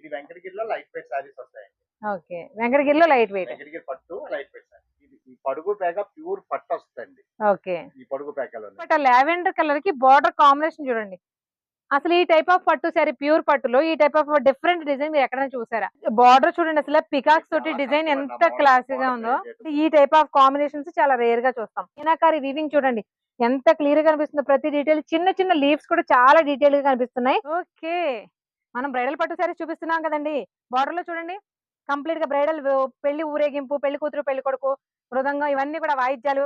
ఇది వెంకటగిరిలో light weight saris వస్తాయండి. ఓకే, వెంకటగిరిలో లైట్ వెయిట్. వెంకటగిరి పట్టు లైట్ వెయిట్ సారీ. ఇది ఈ పడుగు పేక ప్యూర్ పట్టు వస్తుంది. ఓకే, ఈ పడుగు పేకలో బట్ ఆ లావెండర్ కలర్ కి బార్డర్ కాంబినేషన్ చూడండి. అసలు ఈ టైప్ ఆఫ్ పట్టు సారీ ప్యూర్ పట్టులో ఈ టైప్ ఆఫ్ డిఫరెంట్ డిజైన్ మీరు ఎక్కడైనా చూసారా? బార్డర్ చూడండి, అసలు పికాక్స్ తోటి డిజైన్ ఎంత క్లాసీగా ఉందో. ఈ టైప్ ఆఫ్ కాంబినేషన్స్ చాలా రేర్ గా చూస్తాం. మీనాకారి వీవింగ్ చూడండి ఎంత క్లియర్ గా కనిపిస్తుందో. ప్రతి డీటెయిల్, చిన్న చిన్న లీవ్స్ కూడా చాలా డీటెయిల్ గా కనిపిస్తున్నాయి. ఓకే, మనం బ్రైడల్ పట్టు సారీస్ చూపిస్తున్నాం కదండి. బార్డర్ లో చూడండి కంప్లీట్ గా బ్రైడల్ పెళ్లి ఊరేగింపు, పెళ్లి కూతురు పెళ్లి కొడుకు, మృదంగం, ఇవన్నీ కూడా వాయిద్యాలు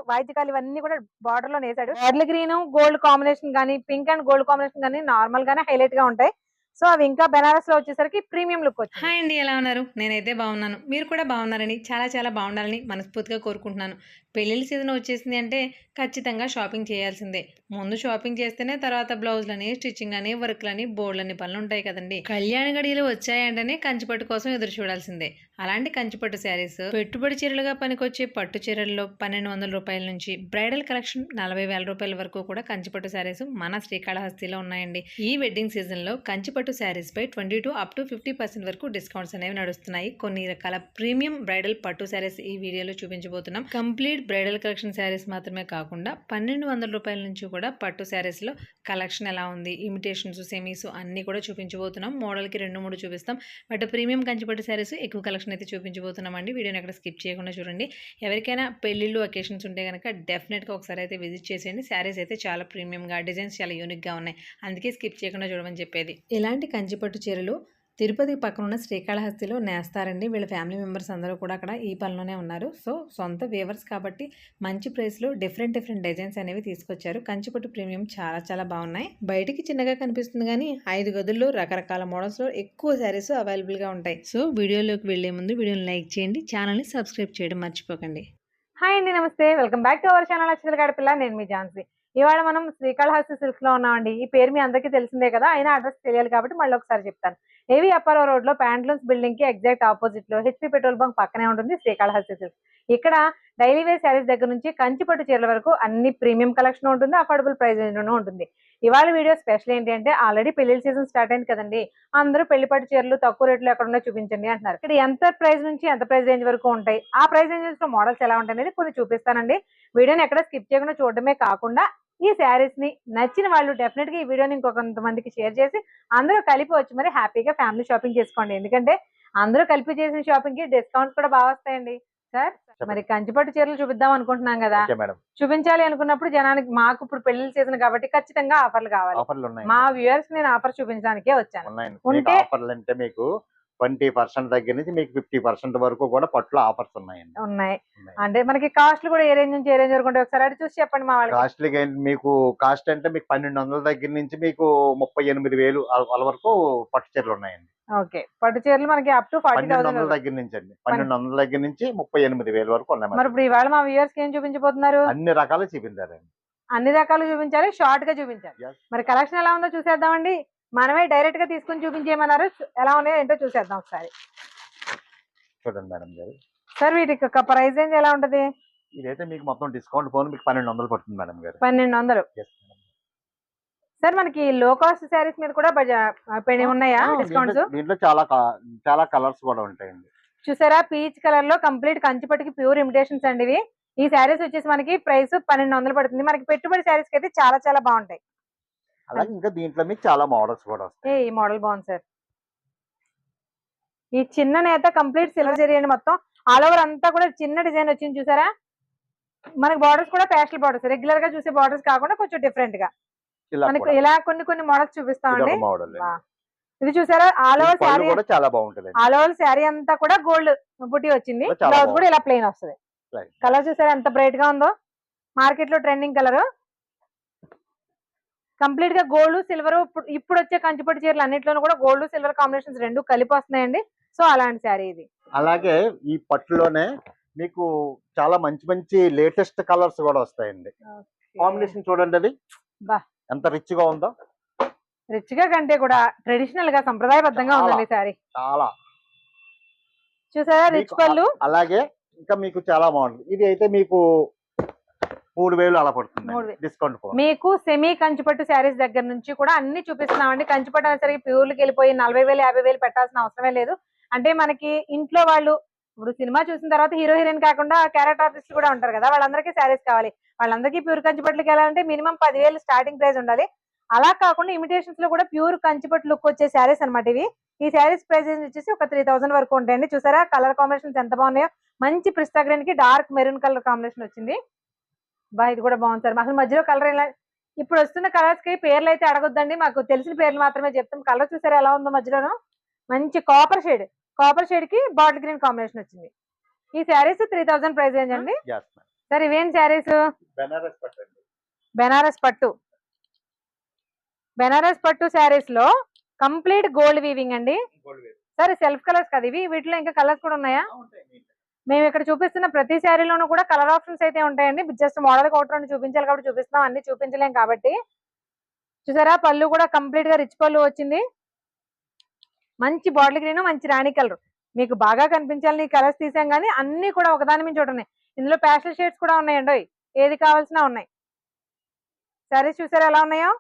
ఇవన్నీ కూడా బార్డర్ లో వేసాడు. బార్డర్ గ్రీన్ గోల్డ్ కాంబినేషన్ గానీ, పింక్ అండ్ గోల్డ్ కాంబినేషన్ గానీ నార్మల్ గానే హైలైట్ గా ఉంటాయి. సో అవి ఇంకా బెనారస్ లో వచ్చేసరికి ప్రీమియం లుక్ వచ్చింది. హాయ్ అండి, ఎలా ఉన్నారు? నేనైతే బాగున్నాను, మీరు కూడా బాగున్నారని చాలా బాగుండాలని మనస్ఫూర్తిగా కోరుకుంటున్నాను. పెళ్లిళ్ళ సీజన్ వచ్చేసింది అంటే ఖచ్చితంగా షాపింగ్ చేయాల్సిందే. ముందు షాపింగ్ చేస్తేనే తర్వాత బ్లౌజ్లని, స్టిచ్చింగ్ అని, వర్క్లని, బోర్డులని పనులు ఉంటాయి కదండి. కళ్యాణ గడియలు వచ్చాయంటేనే కంచిపట్టు కోసం ఎదురు చూడాల్సిందే. అలాంటి కంచిపట్టు శారీస్, పెట్టుబడి చీరలుగా పనికొచ్చే పట్టు చీరల్లో 1200 రూపాయల నుంచి బ్రైడల్ కలెక్షన్ 40,000 రూపాయల వరకు కూడా కంచిపట్టు శారీస్ మన శ్రీకాళహస్తిలో ఉన్నాయండి. ఈ వెడ్డింగ్ సీజన్ లో కంచిపట్టు శారీస్ పై 20 up to 50% వరకు డిస్కౌంట్స్ అనేవి నడుస్తున్నాయి. కొన్ని రకాల ప్రీమియం బ్రైడల్ పట్టు శారీస్ ఈ వీడియోలో చూపించబోతున్నాం. కంప్లీట్ బ్రైడల్ కలెక్షన్ శారీస్ మాత్రమే కాకుండా 1200 రూపాయల నుంచి కూడా పట్టు శారీస్ లో కలెక్షన్ ఎలా ఉంది, ఇమిటేషన్స్, సెమీస్ అన్ని కూడా చూపించబోతున్నాం. మోడల్ కి 2-3 చూపిస్తాం. బట్ ప్రీమియం కంచిపట్టు శారీస్ ఎక్కువ కలెక్షన్ అయితే చూపించబోతున్నాం అండి. వీడియోని ఎక్కడ స్కిప్ చేయకుండా చూడండి. ఎవరికైనా పెళ్లిళ్ళు, అకేషన్స్ ఉంటే కనుక డెఫినెట్ గా ఒకసారి అయితే విజిట్ చేసేయండి. శారీస్ అయితే చాలా ప్రీమియం గా, డిజైన్స్ చాలా యూనిక్ గా ఉన్నాయి. అందుకే స్కిప్ చేయకుండా చూడమని చెప్పేది. ఇలాంటి కంచిపట్టు చీరలు తిరుపతి పక్కన ఉన్న శ్రీకాళహస్తిలో నేస్తారండి. వీళ్ళ ఫ్యామిలీ మెంబర్స్ అందరూ కూడా అక్కడ ఈ పనిలోనే ఉన్నారు. సో సొంత వేవర్స్ కాబట్టి మంచి ప్రైస్లో డిఫరెంట్ డిజైన్స్ అనేవి తీసుకొచ్చారు. కంచిపట్టు ప్రీమియం చాలా బాగున్నాయి. బయటికి చిన్నగా కనిపిస్తుంది కానీ 5 గదుల్లో రకరకాల మోడల్స్లో ఎక్కువ శారీస్ అవైలబుల్గా ఉంటాయి. సో వీడియోలోకి వెళ్లే ముందు వీడియోని లైక్ చేయండి, ఛానల్ని సబ్స్క్రైబ్ చేయడం మర్చిపోకండి. హాయ్ అండి, నమస్తే, welcome back to our channel Akshara Gadipilla. నేను మీ ఝాన్సీ. ఇవాళ మనం శ్రీకాళహస్తి సిల్క్స్ లో ఉన్నామండి. ఈ పేరు మీ అందరికీ తెలిసిందే కదా, అయినా అడ్రస్ తెలియాలి కాబట్టి మళ్ళీ ఒకసారి చెప్తాను. ఏవి అప్పారావు రోడ్ లో ప్యాంట్లూన్స్ బిల్డింగ్ కి ఎగ్జాక్ట్ ఆపోజిట్ లో హెచ్పీ పెట్రోల్ బంక్ పక్కనే ఉంటుంది శ్రీకాళహస్తి సిల్క్స్. ఇక్కడ డైలీ వేర్ శారీస్ దగ్గర నుంచి కంచిపట్టు చీరల వరకు అన్ని ప్రీమియం కలెక్షన్ ఉంటుంది, అఫోర్డబుల్ ప్రైస్ లోనూ ఉంటుంది. ఇవాళ వీడియో స్పెషల్ ఏంటి అంటే, ఆల్రెడీ పెళ్లి సీజన్ స్టార్ట్ అయింది కదండి. అందరూ పెళ్లిపట్టు చీరలు తక్కువ రేట్లో ఎక్కడున్నా చూపించండి అంటున్నారు. ఇక్కడ ఎంత ప్రైస్ నుంచి ఎంత ప్రైస్ రేంజ్ వరకు ఉంటాయి, ఆ ప్రైస్ రేంజెస్ లో మోడల్స్ ఎలా ఉంటాయి అనేది కొన్ని చూపిస్తానండి. వీడియోని ఎక్కడ స్కిప్ చేయకుండా చూడడమే కాకుండా ఈ శారీస్ ని నచ్చిన వాళ్ళు డెఫినెట్ గా ఈ వీడియోని ఇంకొంతమందికి షేర్ చేసి అందరూ కలిపి వచ్చి మరి హ్యాపీగా ఫ్యామిలీ షాపింగ్ చేసుకోండి. ఎందుకంటే అందరూ కలిపి చేసిన షాపింగ్ కి డిస్కౌంట్స్ కూడా బాగా వస్తాయండి. సార్, మరి కంచిపట్టు చీరలు చూపిద్దాం అనుకుంటున్నాం కదా, చూపించాలి అనుకున్నప్పుడు జనానికి, మాకు ఇప్పుడు పెళ్లి సీజన్ కాబట్టి ఖచ్చితంగా ఆఫర్లు కావాలి. మా వ్యూవర్స్ నేను ఆఫర్ చూపించడానికే వచ్చాను. ఉంటే మీకు 20% దగ్గర నుంచి మీకు 50% వరకు కూడా పట్టులో ఆఫర్స్ ఉన్నాయి. అంటే మనకి కాస్ట్ కూడా ఏ రేంజ్ నుంచి ఏ రేంజ్ వరకు ఉంటాయి ఒకసారి అడిగి చూసి చెప్పండి. మా వాళ్ళకి కాస్ట్ మీకు కాస్ట్ అంటే మీకు 1200 దగ్గర నుంచి మీకు 38,000 వాళ్ళ వరకు పట్టు చీరలు ఉన్నాయండి. ఓకే, పట్టు చీరలు మనకి అప్ టు 40,000 దగ్గర నుంచి అండి. 1200 దగ్గర నుంచి 38,000 వరకు ఉన్నాయి. మరి ఇప్పుడు ఇవాళ మా వ్యూవర్స్ కి ఏం చూపించబోతున్నారు? అన్ని రకాలు చూపించారండి. అన్ని రకాలు చూపించాలి, షార్ట్ గా చూపించాలి. మరి కలెక్షన్ ఎలా ఉందో చూసేద్దామండి. మనమే డైరెక్ట్ గా తీసుకుని చూపించేయమన్నారు. ఎలా ఉన్నాయో ఏంటో చూసేద్దాం ఒకసారి. చూడండి మేడం గారు. సార్, వీటికి ప్రైస్ రేంజ్ ఎలా ఉంటది? ఇదైతే మీకు మొత్తం డిస్కౌంట్ పోను మీకు 1200 పడుతుంది మేడం గారు. 1200. సార్, మనకి లో కాస్ట్ శారీస్ మీద కూడా ఉన్నాయా డిస్కౌంట్స్? దీంట్లో చాలా కలర్స్ కూడా ఉంటాయండి. చూసారా, పీచ్ కలర్ లో కంప్లీట్ కంచిపట్టుకి ప్యూర్ ఇమిటేషన్స్ అండి ఇవి. ఈ శారీస్ వచ్చేసి మనకి ప్రైస్ 1200 పడుతుంది. మనకి పెట్టుబడి శారీస్ కి అయితే చాలా బాగుంటాయి. అలాగే ఇంకా దీంట్లో మీకు చాలా మోడల్స్ కూడా వస్తాయి. ఈ మోడల్ బాగుంది సార్. ఈ చిన్న నేత కంప్లీట్ సిల్వర్ జరీ అండి. మొత్తం ఆల్ ఓవర్ అంతా కూడా చిన్న డిజైన్ వచ్చింది చూసారా. మనకి బార్డర్స్ కూడా ప్యాస్టల్ బార్డర్స్, రెగ్యులర్ గా చూసే బార్డర్స్ కాకుండా కొంచెం డిఫరెంట్ గా మనకి ఇలా కొన్ని మోడల్స్ చూపిస్తామండి. ఇది చూసారా, ఆల్ ఓవర్ శారీ చాలా బాగుంటుంది. ఆల్ ఓవర్ శారీ అంతా కూడా గోల్డ్ బుటీ వచ్చింది. బ్లౌజ్ కూడా ఇలా ప్లెయిన్ వస్తుంది. కలర్ చూసారా ఎంత బ్రైట్ గా ఉందో, మార్కెట్ లో ట్రెండింగ్ కలర్. కంప్లీట్ గా గోల్డ్ సిల్వర్, ఇప్పుడు వచ్చే కంచిపట్టు చీరలు అన్నింటిలోనూ కూడా గోల్డ్ సిల్వర్ కాంబినేషన్స్ రెండు కలిపి వస్తున్నాయండి. సో అలాంటి శారీ ఇది. అలాగే ఈ పట్టులోనే మీకు చాలా మంచి లేటెస్ట్ కలర్స్ కూడా వస్తాయండి. కాంబినేషన్ చూడండి, అది ఎంత రిచ్ గా ఉందో. రిచ్ గా కంటే కూడా ట్రెడిషనల్ గా సంప్రదాయబద్ధంగా ఉందండి శారీ. చాలా చూసారా, రిచ్ పళ్ళు. అలాగే ఇంకా మీకు చాలా బాగుంటుంది. ఇది అయితే మీకు 3000 అలా పడుతుంది 3000. డిస్కౌంట్ పోను. మీకు సెమీ కంచిపట్టు శారీస్ దగ్గర నుంచి కూడా అన్ని చూపిస్తున్నామండి. కంచిపట్టు అనేసరికి ప్యూర్లకి వెళ్ళిపోయి 40,000 50,000 పెట్టాల్సిన అవసరమే లేదు. అంటే మనకి ఇంట్లో వాళ్ళు ఇప్పుడు సినిమా చూసిన తర్వాత హీరో హీరోయిన్ కాకుండా క్యారెక్టర్ ఆర్టిస్ట్ కూడా ఉంటారు కదా, వాళ్ళందరికీ శారీస్ కావాలి. వాళ్ళందరికీ ప్యూర్ కంచిపట్టుకి వెళ్ళాలంటే మినిమం 10,000 స్టార్టింగ్ ప్రైస్ ఉండాలి. అలా కాకుండా ఇమిటేషన్స్ లో కూడా ప్యూర్ కంచిపట్టు లుక్ వచ్చే శారీస్ అనమాట ఇవి. ఈ శారీస్ ప్రైస్ వచ్చేసి ఒక 3,000 వరకు ఉంటాయండి. చూసారా కలర్ కాంబినేషన్స్ ఎంత బాగున్నాయో. మంచి పిస్తా గ్రీన్ కి డార్క్ మెరూన్ కలర్ కాంబినేషన్ వచ్చింది. బా ఇది కూడా బాగుంది సార్. అసలు మధ్యలో కలర్ ఇలా ఇప్పుడు వస్తున్న కలర్స్ కి పేర్లు అయితే అడగొద్దండి, మాకు తెలిసిన పేర్లు మాత్రమే చెప్తాం. కలర్ చూసారా ఎలా ఉందో మధ్యలోను. మంచి కాపర్ షేడ్ కి బాటిల్ గ్రీన్ కాంబినేషన్ వచ్చింది. ఈ శారీస్ 3,000 ప్రైస్ రేంజ్ అండి. Yes, ma'am. సార్ ఇవేం శారీస్? బెనారస్ పట్టు అండి. బెనారస్ పట్టు శారీస్ లో కంప్లీట్ గోల్డ్ వీవింగ్ అండి. Gold wave. Sir self colours కదా ఇవి, వీటిలో ఇంకా కలర్స్ కూడా ఉన్నాయా? ఉంటాయి మీకు. మేము ఇక్కడ చూపిస్తున్న ప్రతి శారీలోనూ కూడా కలర్ ఆప్షన్స్ అయితే ఉంటాయండి. జస్ట్ మోడల్ ఒకటి రెండు చూపించాలి కాబట్టి చూపిస్తున్నాం, అన్ని చూపించలేం కాబట్టి. చూసారా పళ్ళు కూడా కంప్లీట్ గా రిచ్ పళ్ళు వచ్చింది. మంచి బాటిల్ గ్రీన్, మంచి రాణి కలర్. మీకు బాగా కనిపించాలని ఈ కలర్స్ తీసాం కానీ అన్ని కూడా ఒకదాని మీద చూడండి. ఇందులో ప్యాస్టల్ షేడ్స్ కూడా ఉన్నాయండి, ఏది కావాల్సిన ఉన్నాయి. శారీస్ చూసారా ఎలా ఉన్నాయో.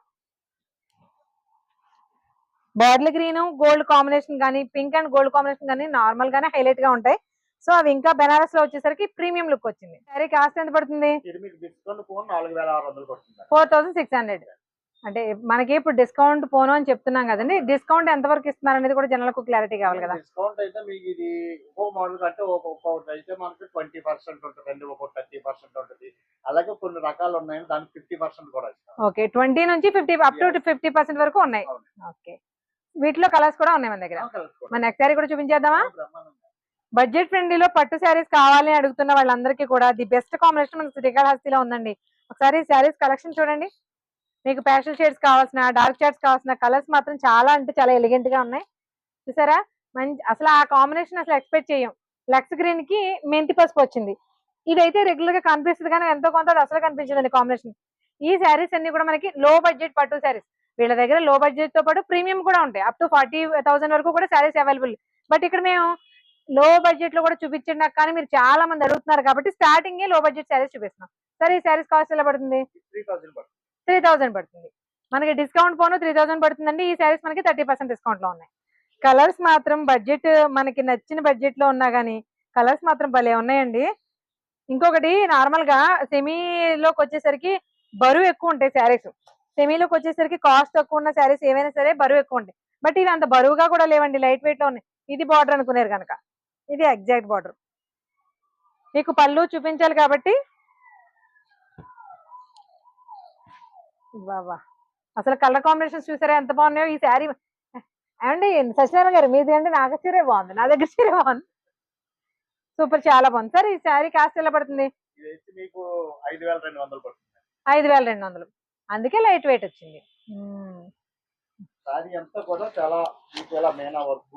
బాటిల్ గ్రీన్ గోల్డ్ కాంబినేషన్ కానీ, పింక్ అండ్ గోల్డ్ కాంబినేషన్ కానీ నార్మల్ గానే హైలైట్ గా ఉంటాయి. సో అవి ఇంకా బెనారస్ లో వచ్చేసరికి ప్రీమియం లుక్ వచ్చింది. శారీ కాస్ట్ ఎంత పడుతుంది? ఇది మీకు డిస్కౌంట్ పోను 4,600 పడుతుంది. 4,600. అంటే మనకి ఇప్పుడు డిస్కౌంట్ పోను అని చెప్తున్నాం కదండి, డిస్కౌంట్ ఎంత వరకు ఇస్తున్నారు అనేది కూడా జనాలకు క్లారిటీ కావాలి కదా. డిస్కౌంట్ అయితే మీకు ఇది ఒక్కొక్క మోడల్ కంటే ఒక్కొక్కటి అయితే మనకి 20% ఉంటుందండి, ఒక్కొక్క 30% ఉంటుంది. అలాగే కొన్ని రకాలు ఉన్నాయండి, దానికి 50% కూడా ఇస్తాం. ఓకే 20 నుంచి 50 అప్ టు 50% వరకు ఉన్నాయి. అవును. ఓకే వీటిలో కలర్స్ కూడా ఉన్నాయి మన దగ్గర. మన నెక్స్ట్ శారీ కూడా చూపించేద్దామా? బడ్జెట్ ఫ్రెండ్లీలో పట్టు శారీస్ కావాలి అడుగుతున్న వాళ్ళందరికీ కూడా ది బెస్ట్ కాంబినేషన్ మనకి శ్రీకాళహస్తిలో ఉందండి. ఒకసారి శారీస్ కలెక్షన్ చూడండి. మీకు ప్యాస్టల్ షేడ్స్ కావాల్సిన, డార్క్ షేడ్స్ కావాల్సిన కలర్స్ మాత్రం చాలా అంటే చాలా ఎలిగెంట్ గా ఉన్నాయి. చూసారా మంచి అసలు ఆ కాంబినేషన్ అసలు ఎక్స్పెక్ట్ చేయం. లక్స్ గ్రీన్ కి మెంతి పసుపు వచ్చింది. ఇదైతే రెగ్యులర్ గా కనిపిస్తుంది కానీ ఎంతో కొంత అది అసలు కనిపించదండి కాంబినేషన్. ఈ శారీస్ అన్ని కూడా మనకి లో బడ్జెట్ పట్టు శారీస్. వీళ్ళ దగ్గర లో బడ్జెట్ తో పాటు ప్రీమియం కూడా ఉంటాయి. అప్ టు 40,000 వరకు కూడా శారీస్ అవైలబుల్. బట్ ఇక్కడ మేము లో బడ్జెట్ లో కూడా చూపించండి కానీ మీరు చాలా మంది అడుగుతున్నారు కాబట్టి స్టార్టింగ్ లో బడ్జెట్ శారీస్ చూపిస్తున్నాం. సరే ఈ శారీస్ కాస్ట్ ఎలా పడుతుంది? 3,000 పడుతుంది. మనకి డిస్కౌంట్ పోను 3,000 పడుతుందండి. ఈ శారీస్ మనకి 30% డిస్కౌంట్ లో ఉన్నాయి. కలర్స్ మాత్రం బడ్జెట్ మనకి నచ్చిన బడ్జెట్ లో ఉన్నా గానీ కలర్స్ మాత్రం భలే ఉన్నాయండి. ఇంకొకటి నార్మల్ గా సెమీలోకి వచ్చేసరికి బరువు ఎక్కువ ఉంటాయి శారీస్. సెమీలోకి వచ్చేసరికి కాస్ట్ తక్కువ ఉన్న శారీస్ ఏవైనా సరే బరువు ఎక్కువ ఉంటాయి. బట్ ఇవి అంత బరువుగా కూడా లేవండి, లైట్ వెయిట్ లో ఉన్నాయి. ఇది బార్డర్ అనుకున్నారు కనుక ఇది ఎగ్జాక్ట్ బార్డర్. మీకు పళ్ళు చూపించాలి కాబట్టి బాబా అసలు కలర్ కాంబినేషన్స్ చూసారా ఎంత బాగున్నాయో. ఈ శారీ ఏమండి సత్యనారాయణ గారు మీది అంటే నాకు చీరే బాగుంది, నా దగ్గర చీరే బాగుంది. సూపర్ చాలా బాగుంది. సార్ ఈ శారీ కాస్ట్ ఎలా పడుతుంది? మీకు 5,200 పడుతుంది. 5,200. అందుకే లైట్ వెయిట్ వచ్చింది. శారీ అంతా కూడా చాలా మీకు ఇలా మీనా వర్క్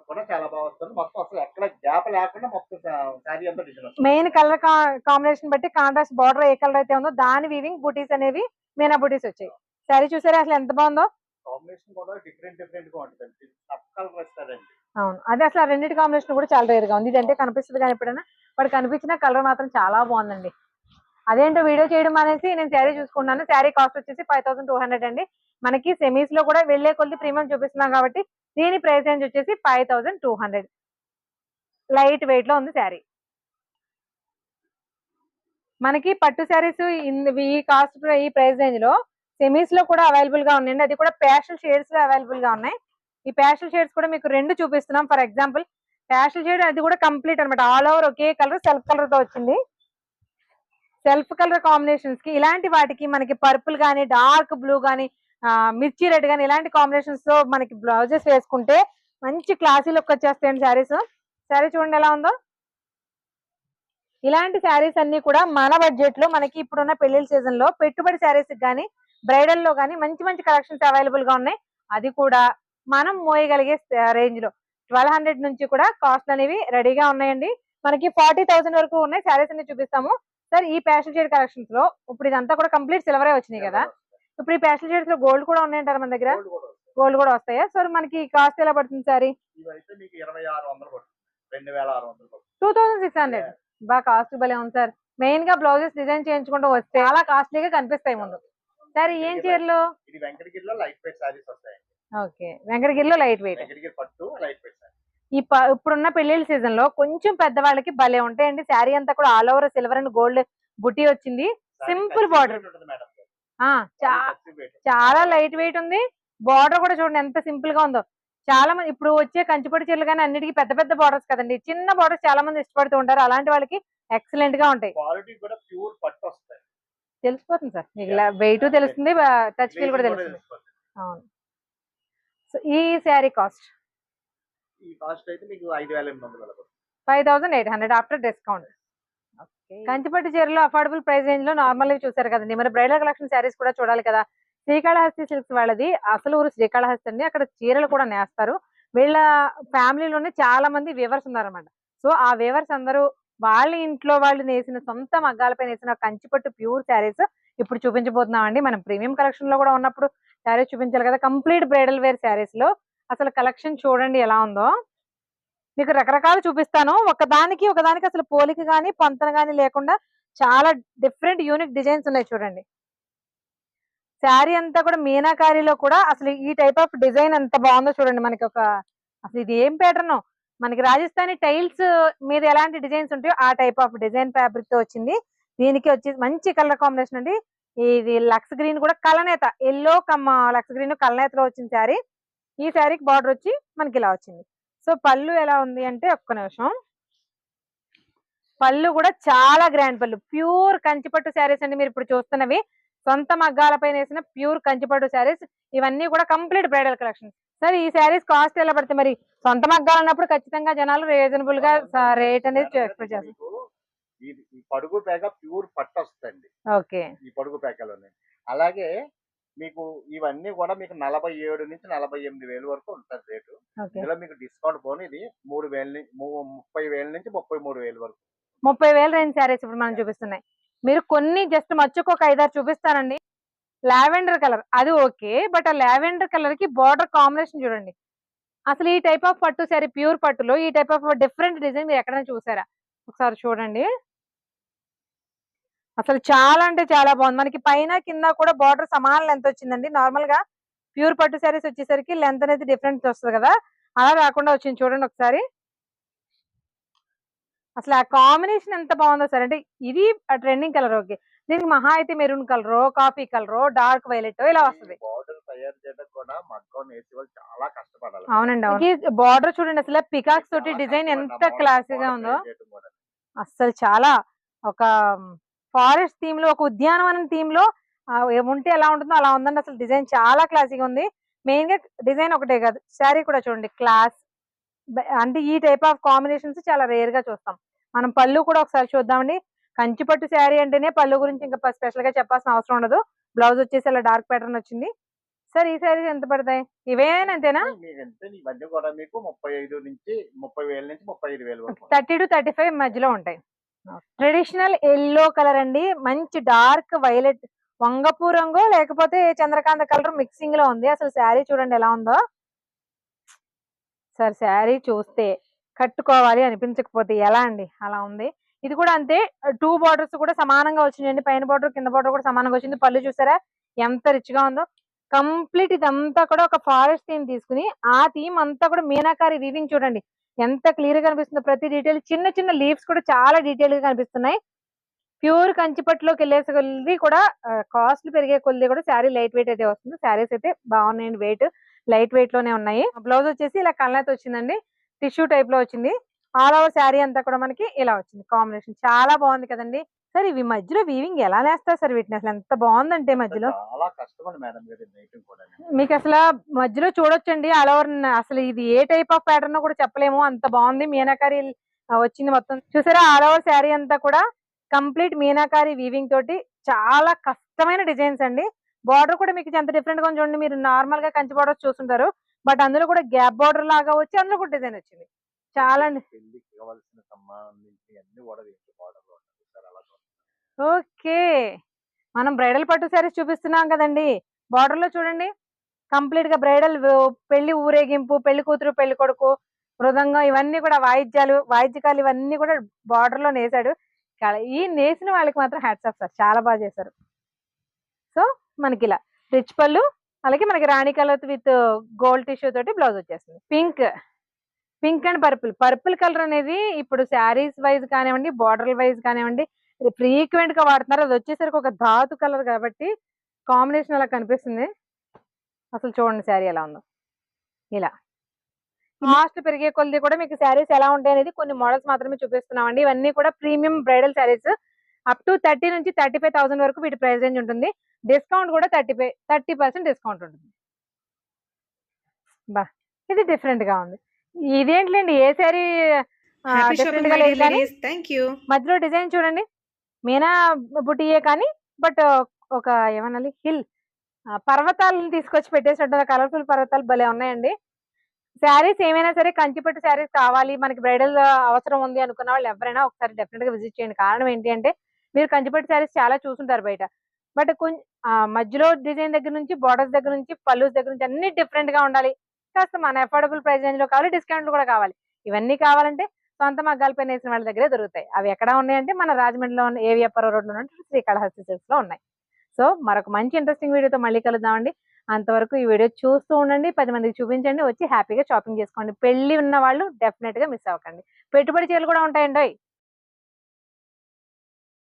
కూడా చాలా బాగా వస్తుంది. మొత్తం అసలు ఎక్కడ గ్యాప్ లేకుండా మొత్తం శారీ అంతా డిజైన్ వస్తుంది. మెయిన్ కలర్ కాంబినేషన్ బట్టి కాంట్రాస్ట్ బార్డర్ ఏ కలర్ అయితే ఉందో దాని వీవింగ్ బూటీస్ అనేవి మీనా బూటీస్ వచ్చాయి. శారీ చూసారా అసలు ఎంత బాగుందో. కాంబినేషన్ కూడా డిఫరెంట్ గా ఉంటుంది. సబ్ కలర్ వస్తారండి. అవును అదే అసలు ఆ రెండింటి కాంబినేషన్ కూడా చాలా రేర్ గా ఉంది. ఇదంటే కనిపిస్తుంది కానీ ఎప్పుడైనా వాడు కనిపించిన కలర్ మాత్రం చాలా బాగుందండి. అదేంటో వీడియో చేయడం అనేసి నేను శారీ చూసుకున్నాను. శారీ కాస్ట్ వచ్చేసి 5,200 అండి. మనకి సెమీస్ లో కూడా వెళ్లే కొద్ది ప్రీమియం చూపిస్తున్నాం కాబట్టి దీని ప్రైస్ రేంజ్ వచ్చేసి 5,200. లైట్ వెయిట్ లో ఉంది శారీ. మనకి పట్టు శారీస్ ఈ కాస్ట్ ఈ ప్రైస్ రేంజ్ లో సెమీస్ లో కూడా అవైలబుల్ గా ఉన్నాయండి. అది కూడా ప్యాస్టల్ షేడ్స్ లో అవైలబుల్ గా ఉన్నాయి. ఈ ప్యాస్టల్ షేడ్స్ కూడా మీకు 2 చూపిస్తున్నాం. ఫర్ ఎగ్జాంపుల్ ప్యాస్టల్ షేడ్ అది కూడా కంప్లీట్ అనమాట, ఆల్ ఓవర్ ఒకే కలర్ సెల్ఫ్ కలర్ తో వచ్చింది. సెల్ఫ్ కలర్ కాంబినేషన్స్ కి ఇలాంటి వాటికి మనకి పర్పుల్ గానీ, డార్క్ బ్లూ గానీ, మిర్చి రెడ్ గానీ ఇలాంటి కాంబినేషన్స్ తో మనకి బ్లౌజెస్ వేసుకుంటే మంచి క్లాసీ లుక్ వచ్చేస్తాయండి శారీస్. శారీ చూడండి ఎలా ఉందో. ఇలాంటి శారీస్ అన్ని కూడా మన బడ్జెట్ లో మనకి ఇప్పుడున్న పెళ్లిళ్ళ సీజన్ లో పెట్టుబడి శారీస్ కానీ బ్రైడల్ లో కానీ మంచి మంచి కలెక్షన్స్ అవైలబుల్ గా ఉన్నాయి. అది కూడా మనం మోయగలిగే రేంజ్ లో 1,200 నుంచి కూడా కాస్ట్ అనేవి రెడీగా ఉన్నాయండి. మనకి 40,000 వరకు ఉన్నాయి. శారీస్ అన్ని చూపిస్తాము. సార్ ఈ ప్యాస్టల్ షేడ్ కలెక్షన్స్ లో ఇప్పుడు ఇదంతా కూడా కంప్లీట్ సిల్వరే వచ్చినాయి కదా, ఇప్పుడు ఈ ప్యాస్టల్ షేడ్స్ లో గోల్డ్ కూడా ఉన్నాయంటారు మన దగ్గర? గోల్డ్ కూడా వస్తాయా? సార్ మనకి కాస్ట్ ఎలా పడుతుంది సారీ? 2,600 2,600 బాగా కాస్ట్ భలే ఉంది సార్. మెయిన్ గా బ్లౌజెస్ డిజైన్ చేయించుకుంటూ వస్తే చాలా కాస్ట్లీగా కనిపిస్తాయి ముందు. సరే ఏం చీరలు? ఇది వెంకటగిరిలో లైట్ వెయిట్ సారీస్ వస్తాయి. ఓకే, వెంకటగిరిలో లైట్ వెయిట్. వెంకటగిరి పట్టు లైట్ వెయిట్ సారీ. ఇప్పుడున్న పెళ్లిళ్ళ సీజన్ లో కొంచెం పెద్దవాళ్ళకి భలే ఉంటాయండి. శారీ అంతా కూడా all over silver and gold బుటీ వచ్చింది. సింపుల్ బార్డర్, చాలా లైట్ వెయిట్ ఉంది. బార్డర్ కూడా చూడండి ఎంత సింపుల్ గా ఉందో. చాలా మంది ఇప్పుడు వచ్చే కంచిపట్టు చీరలు కానీ అన్నిటికీ పెద్ద పెద్ద బార్డర్స్ కదండి, చిన్న బార్డర్స్ చాలా మంది ఇష్టపడుతూ ఉంటారు. అలాంటి వాళ్ళకి ఎక్సలెంట్ గా ఉంటాయి. క్వాలిటీ కూడా ప్యూర్ పట్టు వస్తాయి. తెలిసిపోతుంది సార్, వెయిట్ తెలుస్తుంది, టచ్ ఫీల్ కూడా తెలుస్తుంది. అవును. సో ఈ శారీ కాస్ట్? ఈ కాస్ట్ అయితే మీకు 5,800. 5,800 ఆఫ్టర్ డిస్కౌంట్. కంచిపట్టు చీరలు అఫోర్డబుల్ ప్రైస్ రేంజ్ లో నార్మల్ చూసారు కదండి. మరి బ్రైడల్ కలెక్షన్ శారీస్ కూడా చూడాలి కదా. శ్రీకాళహస్తి సిల్క్స్ వాళ్ళది అసలు ఊరు శ్రీకాళహస్తి అండి. అక్కడ చీరలు కూడా నేస్తారు. వీళ్ళ ఫ్యామిలీలోనే చాలా మంది వేవర్స్ ఉన్నారన్నమాట. సో ఆ వేవర్స్ అందరూ వాళ్ళ ఇంట్లో వాళ్ళు నేసిన సొంత మగ్గాలపై నేసిన కంచిపట్టు ప్యూర్ శారీస్ ఇప్పుడు చూపించబోతున్నాం అండి. మనం ప్రీమియం కలెక్షన్ లో కూడా ఉన్నప్పుడు శారీస్ చూపించాలి కదా. కంప్లీట్ బ్రైడల్ వేర్ శారీస్ లో అసలు కలెక్షన్ చూడండి ఎలా ఉందో. మీకు రకరకాలు చూపిస్తాను. ఒకదానికి అసలు పోలిక గానీ పొంతన గానీ లేకుండా చాలా డిఫరెంట్ యూనిక్ డిజైన్స్ ఉన్నాయి చూడండి. శారీ అంతా కూడా మీనాకారిలో కూడా అసలు ఈ టైప్ ఆఫ్ డిజైన్ ఎంత బాగుందో చూడండి. మనకి అసలు ఇది ఏం ప్యాటర్న్, మనకి రాజస్థానీ టైల్స్ మీద ఎలాంటి డిజైన్స్ ఉంటాయో ఆ టైప్ ఆఫ్ డిజైన్ ఫ్యాబ్రిక్ తో వచ్చింది. దీనికి వచ్చి మంచి కలర్ కాంబినేషన్ అండి. ఇది లక్స్ గ్రీన్ కూడా కలనేత, ఎల్లో కమ్మ లక్స్ గ్రీన్ కలనేతలో వచ్చింది శారీ. ఈ శారీకి బార్డర్ వచ్చి మనకి ఇలా వచ్చింది. సో పళ్ళు ఎలా ఉంది అంటే, ఒక్క నిమిషం, పళ్ళు కూడా చాలా గ్రాండ్ పళ్ళు, ప్యూర్ కంచిపట్టు శారీస్ అండి. మీరు ఇప్పుడు చూస్తున్నవి సొంత మగ్గాలపై వేసిన ప్యూర్ కంచిపట్టు శారీస్. ఇవన్నీ కూడా కంప్లీట్ బ్రైడల్ కలెక్షన్. సరే ఈ శారీస్ కాస్ట్ ఎలా పడుతుంది? మరి సొంత మగ్గాలు అన్నప్పుడు ఖచ్చితంగా జనాలు రీజనబుల్ గా రేట్ అనేది ఎక్స్పెక్ట్ చేస్తారు. ఈ పడుగు పేక ప్యూర్ పట్టు వస్తుంది. ఓకే, ఈ పడుగు పేకలోనే. అలాగే మీకు ఇవన్నీ కూడా మీకు 47 నుంచి 48,000 వరకు ఉంటుంది రేటు. ఇందులో మీకు డిస్కౌంట్ పోను ఇది 30,000 నుంచి 33,000 వరకు. 30,000 రేంజ్ శారీస్ ఇప్పుడు మనం చూపిస్తున్నాయి. మీరు కొన్ని జస్ట్ మచ్చుకు ఒక 5-6 చూపిస్తానండి. లావెండర్ కలర్ అది ఓకే, బట్ ఆ లావెండర్ కలర్ కి బార్డర్ కాంబినేషన్ చూడండి. అసలు ఈ టైప్ ఆఫ్ పట్టు శారీ ప్యూర్ పట్టులో ఈ టైప్ ఆఫ్ డిఫరెంట్ డిజైన్ మీరు ఎక్కడైనా చూసారా? ఒకసారి చూడండి. అసలు చాలా అంటే చాలా బాగుంది. మనకి పైన కింద కూడా బార్డర్ సమాన లెంత్ వచ్చిందండి. నార్మల్ గా ప్యూర్ పట్టు శారీస్ వచ్చేసరికి లెంత్ అనేది డిఫరెంట్ వస్తుంది కదా, అలా రాకుండా వచ్చింది చూడండి ఒకసారి. అసలు ఆ కాంబినేషన్ ఎంత బాగుందో సార్. అంటే ఇది ట్రెండింగ్ కలర్. ఓకే, దీనికి మహా అయితే maroon colour, coffee colour, dark violet ఇలా వస్తుంది. చాలా కష్టపడాలి. అవునండి, అవును. బార్డర్ చూడండి అసలు పికాక్స్ తోటి డిజైన్ ఎంత క్లాసీగా ఉందో. అసలు చాలా ఒక ఫారెస్ట్ థీమ్ లో, ఒక ఉద్యానవనం థీమ్ లో ఉంటే ఎలా ఉంటుందో అలా ఉందండి. అసలు డిజైన్ చాలా క్లాసీగా ఉంది. మెయిన్ గా డిజైన్ ఒకటే కాదు, శారీ కూడా చూడండి క్లాస్. అంటే ఈ టైప్ ఆఫ్ కాంబినేషన్స్ చాలా రేర్ గా చూస్తాం మనం. పళ్ళు కూడా ఒకసారి చూద్దామండి. కంచిపట్టు శారీ అంటేనే పళ్ళు గురించి ఇంకా స్పెషల్ గా చెప్పాల్సిన అవసరం ఉండదు. బ్లౌజ్ వచ్చేసి అలా డార్క్ ప్యాటర్న్ వచ్చింది. సార్ ఈ శారీస్ ఎంత పడతాయి? ఇవేనంతేనా? ఇవన్నీ కూడా మీకు 35,000 నుంచి 35,000 వరకు, 30 to 35 మధ్యలో ఉంటాయి. ట్రెడిషనల్ ఎల్లో కలర్ అండి, మంచి డార్క్ వైలెట్, వంగపూ రంగు లేకపోతే చంద్రకాంత కలర్ మిక్సింగ్ లో ఉంది. అసలు శారీ చూడండి ఎలా ఉందో. సార్ శారీ చూస్తే కట్టుకోవాలి అనిపించకపోతే ఎలా అండి, అలా ఉంది. ఇది కూడా అంతే, 2 బార్డర్స్ కూడా సమానంగా వచ్చినాయండి. పైన బార్డర్ కింద బార్డర్ కూడా సమానంగా వచ్చింది. పళ్ళు చూసారా ఎంత రిచ్ గా ఉందో. కంప్లీట్ ఇదంతా కూడా ఒక ఫారెస్ట్ థీమ్ తీసుకుని ఆ థీమ్ అంతా కూడా మీనాకారి వీవింగ్ చూడండి ఎంత క్లియర్ గా కనిపిస్తుందో. ప్రతి డీటెయిల్, చిన్న చిన్న లీవ్స్ కూడా చాలా డీటెయిల్ గా కనిపిస్తున్నాయి. ప్యూర్ కంచిపట్టులోకి వెళ్ళేసి కొద్ది కూడా కాస్ట్ పెరిగే కొద్ది కూడా శారీ లైట్ వెయిట్ అయితే వస్తుంది. శారీస్ అయితే బాగున్నాయండి, వెయిట్ లైట్ వెయిట్ లోనే ఉన్నాయి. బ్లౌజ్ వచ్చేసి ఇలా కళ్ళతో వచ్చిందండి, టిష్యూ టైప్ లో వచ్చింది. ఆల్ ఓవర్ శారీ అంతా కూడా మనకి ఇలా వచ్చింది. కాంబినేషన్ చాలా బాగుంది కదండి. సార్ ఇవి మధ్యలో వీవింగ్ ఎలా నేస్తారు సార్ వీటిని? అసలు ఎంత బాగుందంటే మధ్యలో చాలా కష్టపడి మేడం గారు మీకు అసలు మధ్యలో చూడొచ్చండి ఆల్ ఓవర్. అసలు ఇది ఏ టైప్ ఆఫ్ ప్యాటర్న్ కూడా చెప్పలేము, అంత బాగుంది. మీనాకారి వచ్చింది మొత్తం చూసారా. ఆల్ ఓవర్ శారీ అంతా కూడా కంప్లీట్ మీనాకారి వీవింగ్ తోటి చాలా కష్టమైన డిజైన్స్ అండి. బార్డర్ కూడా మీకు ఎంత డిఫరెంట్ గా చూడండి. మీరు నార్మల్ గా కంచి బార్డర్ చూస్తుంటారు, బట్ అందులో కూడా గ్యాప్ బార్డర్ లాగా వచ్చి అందులో కూడా డిజైన్ వచ్చింది. చాలా ఓకే, మనం బ్రైడల్ పట్టు శారీస్ చూపిస్తున్నాం కదండి. బార్డర్ లో చూడండి కంప్లీట్ గా బ్రైడల్ పెళ్లి ఊరేగింపు, పెళ్లి కూతురు పెళ్లి కొడుకు, మృదంగం ఇవన్నీ కూడా వాయిద్యాలు వాయిద్యకాలు ఇవన్నీ కూడా బార్డర్ లో నేసాడు. ఈ నేసిన వాళ్ళకి మాత్రం హ్యాట్స్ ఆఫ్ సార్, చాలా బాగా చేశారు. సో మనకి ఇలా రిచ్ పళ్ళు, అలాగే మనకి రాణి కలర్ విత్ గోల్డ్ టిష్యూ తోటి బ్లౌజ్ వచ్చేస్తుంది. పింక్ అండ్ పర్పుల్ కలర్ అనేది ఇప్పుడు శారీస్ వైజ్ కానివ్వండి, బార్డర్ వైజ్ కానివ్వండి, ఫ్రీక్వెంట్ గా వాడుతున్నారు. అది వచ్చేసరికి ఒక ధాతు కలర్ కాబట్టి కాంబినేషన్ అలా కనిపిస్తుంది. అసలు చూడండి శారీ ఎలా ఉందో. ఇలా కాస్ట్ పెరిగే కొద్ది కూడా మీకు శారీస్ ఎలా ఉంటాయి అనేది కొన్ని మోడల్స్ మాత్రమే చూపిస్తున్నామండి. ఇవన్నీ కూడా premium bridal saris. Up to 30 నుంచి 35,000 వరకు వీటి ప్రైస్ రేంజ్ ఉంటుంది. డిస్కౌంట్ కూడా 30% డిస్కౌంట్ ఉంటుంది. బా, ఇది డిఫరెంట్ గా ఉంది. ఇదేంటిలేండి, ఏ శారీ హ్యాపీ డిఫరెంట్ షాపింగ్ గా మై లేదు డియర్ కానీ లేడీస్. Thank you. మధ్యలో డిజైన్ చూడండి, మీనా బుటీయే కానీ బట్ ఒక ఏమనాలి హిల్ పర్వతాలను తీసుకొచ్చి పెట్టేసినట్టు కలర్ఫుల్ పర్వతాలు భలే ఉన్నాయండి. శారీస్ ఏమైనా సరే కంచిపట్టు శారీస్ కావాలి, మనకి బ్రైడల్ అవసరం ఉంది అనుకున్న వాళ్ళు ఎవరైనా ఒకసారి డెఫినెట్ గా విజిట్ చేయండి. కారణం ఏంటి అంటే మీరు కంచిపట్టు శారీస్ చాలా చూసుంటారు బయట, బట్ కొంచెం మధ్యలో డిజైన్ దగ్గర నుంచి, బార్డర్స్ దగ్గర నుంచి, పల్లూస్ దగ్గర నుంచి అన్ని డిఫరెంట్ గా ఉండాలి. కాస్త మన అఫోర్డబుల్ ప్రైస్ రేంజ్ లో కావాలి, డిస్కౌంట్లు కూడా కావాలి. ఇవన్నీ కావాలంటే సొంత మగ్గాలు పైన వేసిన వాళ్ళ దగ్గరే దొరుకుతాయి. అవి ఎక్కడ ఉన్నాయంటే మన రాజమండ్రిలో ఉన్న ఏవి అప్పారావు రోడ్ లో ఉన్న శ్రీకాళహస్తి సిల్క్స్ లో ఉన్నాయి. సో మరొక మంచి ఇంట్రెస్టింగ్ వీడియోతో మళ్ళీ కలుద్దామండి. అంతవరకు ఈ వీడియో చూస్తూ ఉండండి, 10 మందికి చూపించండి, వచ్చి హ్యాపీగా షాపింగ్ చేసుకోండి. పెళ్లి ఉన్న వాళ్ళు డెఫినెట్ గా మిస్ అవ్వకండి. పెట్టుబడి చీరలు కూడా ఉంటాయండి.